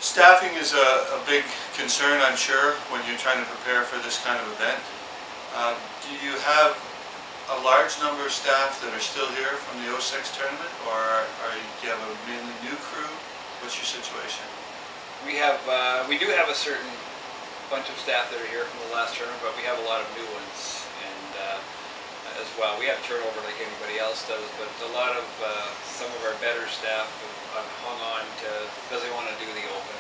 Staffing is a big concern, I'm sure, when you're trying to prepare for this kind of event. Do you have a large number of staff that are still here from the '06 tournament, or do you have a mainly new crew? What's your situation? We do have a certain bunch of staff that are here from the last tournament, but we have a lot of new ones, and as well. We have turnover like anybody else does, but a lot of some of our better staff have hung on to because they want to do the Open,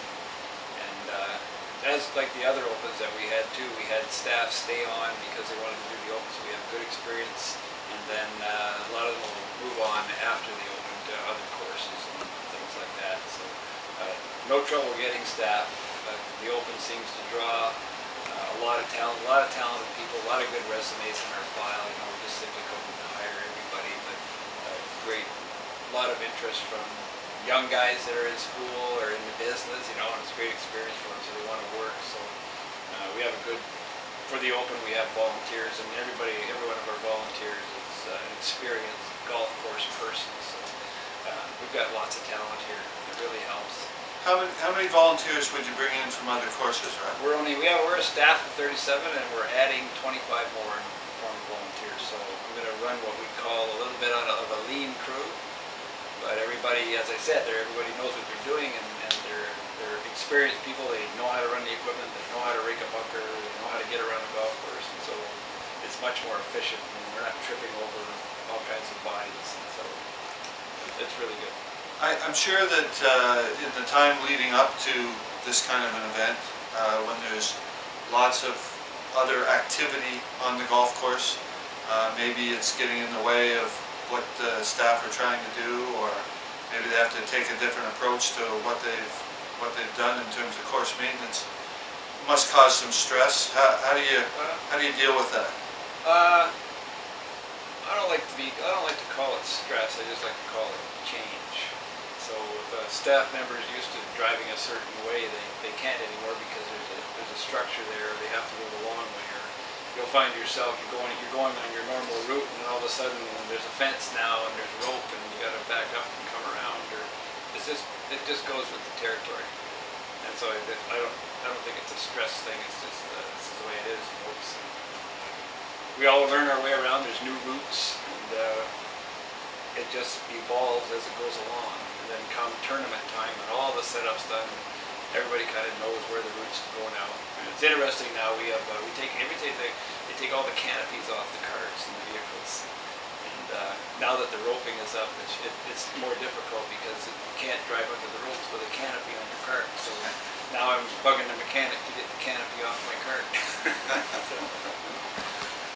and as like the other Opens that we had too, we had staff stay on because they wanted to do the Open, so we have good experience, and then a lot of them will move on after the Open to other courses and things like that. So no trouble getting staff. The Open seems to draw a lot of talented people, a lot of good resumes in our file. You know, we just simply couldn't hire everybody, but a lot of interest from young guys that are in school or in the business. You know, and it's a great experience for them, so they want to work. So we have a good, for the Open we have volunteers, and every one of our volunteers is an experienced golf course person. So we've got lots of talent here. It really helps. How many volunteers would you bring in from other courses, right? We're a staff of 37, and we're adding 25 more in form of volunteers. So I'm going to run what we call a little bit of a lean crew. But everybody, as I said, everybody knows what they're doing, and they're experienced people. They know how to run the equipment. They know how to rake a bunker. They know how to get around the golf course, and so it's much more efficient. And we're not tripping over all kinds of bodies, and so it's really good. I'm sure that in the time leading up to this kind of an event, when there's lots of other activity on the golf course, maybe it's getting in the way of what the staff are trying to do, or maybe they have to take a different approach to what they've done in terms of course maintenance. It must cause some stress. How do you deal with that? I don't like to call it stress. I just like to call it change. So if a staff member is used to driving a certain way, they can't anymore because there's a structure there. They have to move a long way. Or you'll find yourself you're going on your normal route, and all of a sudden there's a fence now and there's rope, and you got to back up and come around. Or it just goes with the territory. And so I don't think it's a stress thing. It's just this is the way it is, folks. We all learn our way around. There's new routes, and it just evolves as it goes along. And then come tournament time, when all the setup's done, everybody kind of knows where the route's going out. And it's interesting now. They take all the canopies off the carts and the vehicles. And now that the roping is up, it's more difficult because you can't drive under the ropes with a canopy on your cart. So now I'm bugging the mechanic to get the canopy